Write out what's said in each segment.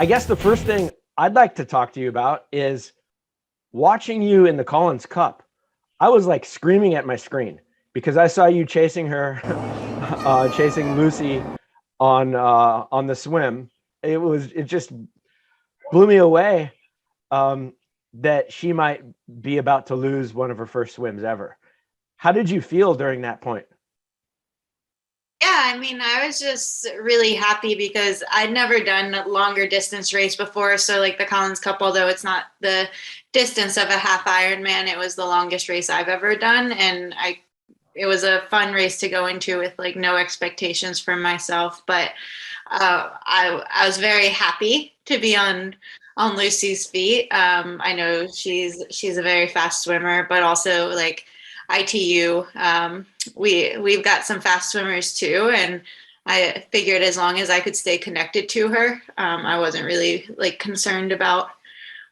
I guess the first thing I'd like to talk to you about is watching you in the Collins Cup. I was like screaming at my screen because I saw you chasing her, chasing Lucy on the swim. It just blew me away that she might be about to lose one of her first swims ever. How did you feel during that point? Yeah, I mean, I was just really happy because I'd never done a longer distance race before. So, like the Collins Cup, although it's not the distance of a half Ironman, it was the longest race I've ever done, and it was a fun race to go into with like no expectations for myself. But I was very happy to be on Lucy's feet. I know she's a very fast swimmer, but also like ITU. We've got some fast swimmers too, and I figured as long as I could stay connected to her, I wasn't really like concerned about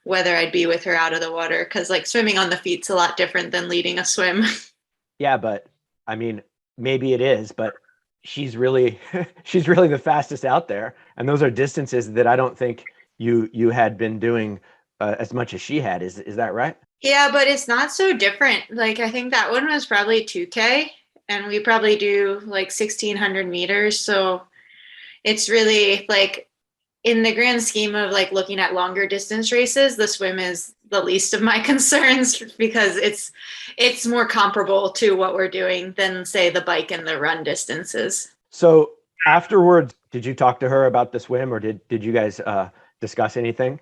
whether I'd be with her out of the water, because like swimming on the feet's a lot different than leading a swim. Yeah, but I mean, maybe it is, but she's really she's really the fastest out there, and those are distances that I don't think you had been doing as much as she had. Is that right? Yeah, but it's not so different. Like I think that one was probably 2K, and we probably do like 1600 meters. So it's really like in the grand scheme of like looking at longer distance races, the swim is the least of my concerns because it's more comparable to what we're doing than say the bike and the run distances. So afterwards, did you talk to her about the swim, or did you guys discuss anything?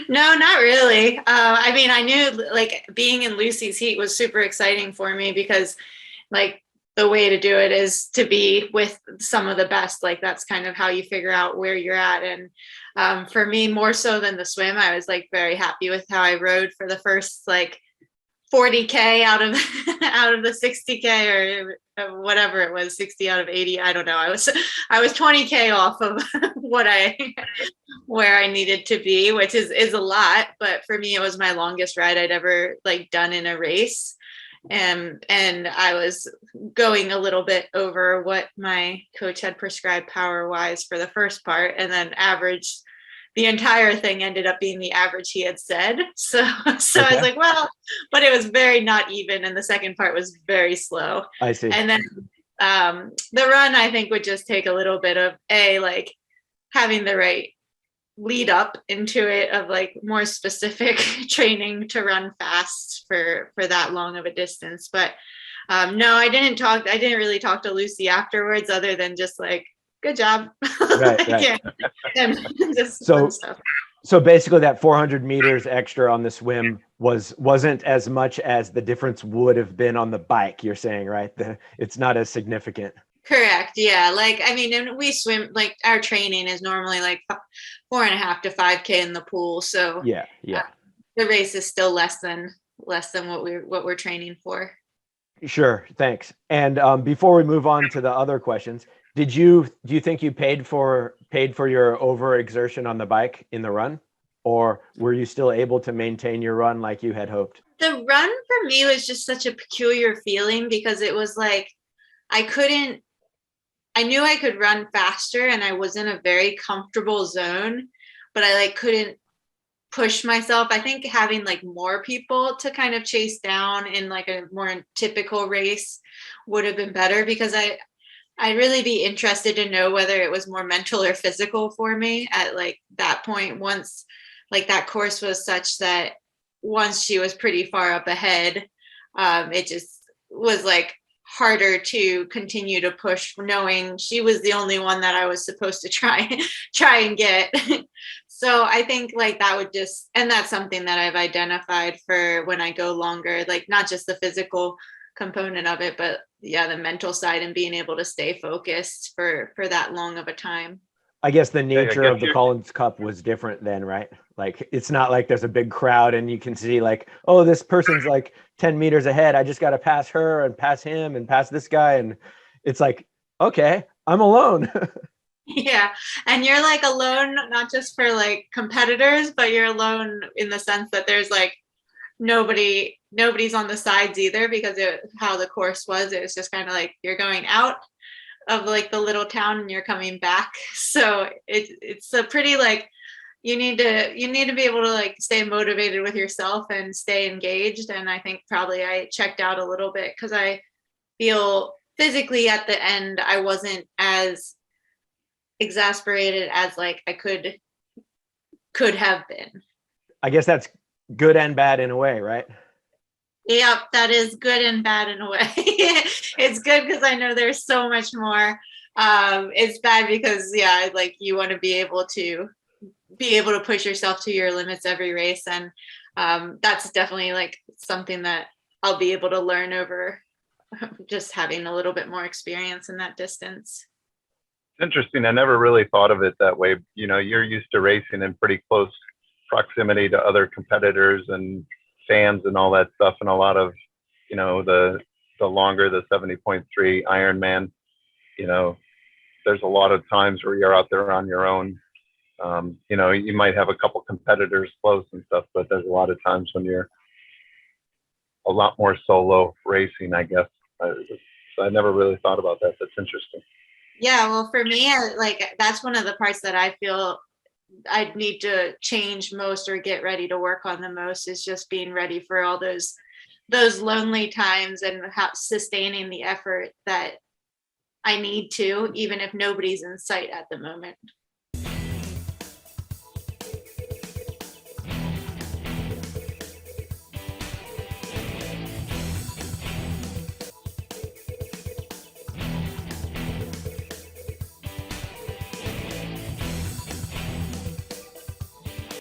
No, not really. I mean, I knew like being in Lucy's heat was super exciting for me because like the way to do it is to be with some of the best. Like that's kind of how you figure out where you're at. And for me, more so than the swim, I was like very happy with how I rode for the first like 40K out of out of the 60K or whatever it was, 60 out of 80. I don't know. I was 20K off of what I where I needed to be, which is a lot, but for me it was my longest ride I'd ever like done in a race. And I was going a little bit over what my coach had prescribed power wise for the first part, and then average the entire thing ended up being the average he had said. So I was Okay, like, well, but it was very not even, and the second part was very slow. I see. And then the run I think would just take a little bit of like having the right lead up into it of like more specific training to run fast for that long of a distance. But no, I didn't really talk to Lucy afterwards other than just like good job. Right, right. Yeah, and just fun So stuff. so basically that 400 meters extra on the swim wasn't as much as the difference would have been on the bike, you're saying, right? It's not as significant. Correct. Yeah. Like, I mean, and we swim, like, our training is normally like 4.5 to 5K in the pool. So Yeah, uh, yeah. the race is still less than what we're training for. Sure, thanks. And before we move on to the other questions, do you think you paid for your overexertion on the bike in the run, or were you still able to maintain your run like you had hoped? The run for me was just such a peculiar feeling because it was like I couldn't, I knew I could run faster and I was in a very comfortable zone, but I like couldn't push myself. I think having like more people to kind of chase down in like a more typical race would have been better because I'd really be interested to know whether it was more mental or physical for me at like that point once like that course was such that once she was pretty far up ahead, it just was like harder to continue to push knowing she was the only one that I was supposed to try and get. So I think like that would just, and that's something that I've identified for when I go longer, like not just the physical component of it, but yeah, the mental side and being able to stay focused for that long of a time. I guess the Yeah, I nature guess of the you're Collins Cup was different then, right? Like it's not like there's a big crowd and you can see like, oh, this person's like 10 meters ahead. I just got to pass her and pass him and pass this guy. And it's like, okay, I'm alone. Yeah. And you're like alone, not just for like competitors, but you're alone in the sense that there's like nobody's on the sides either because how the course was, it was just kind of like you're going out of like the little town and you're coming back. So it's a pretty like you need to be able to like stay motivated with yourself and stay engaged. And I think probably I checked out a little bit because I feel physically at the end I wasn't as exasperated as like I could have been. I guess that's good and bad in a way, right? Yep, that is good and bad in a way. It's good because I know there's so much more. It's bad because yeah, like you want to be able to push yourself to your limits every race, and that's definitely like something that I'll be able to learn over just having a little bit more experience in that distance. It's interesting. I never really thought of it that way. You know, you're used to racing in pretty close proximity to other competitors and fans and all that stuff, and a lot of, you know, the longer, the 70.3 Ironman, you know, there's a lot of times where you're out there on your own. You know, you might have a couple competitors close and stuff, but there's a lot of times when you're a lot more solo racing, I guess. So I never really thought about that. That's interesting. Yeah, well, for me, like that's one of the parts that I feel I'd need to change most or get ready to work on the most, is just being ready for all those lonely times and sustaining the effort that I need to, even if nobody's in sight at the moment.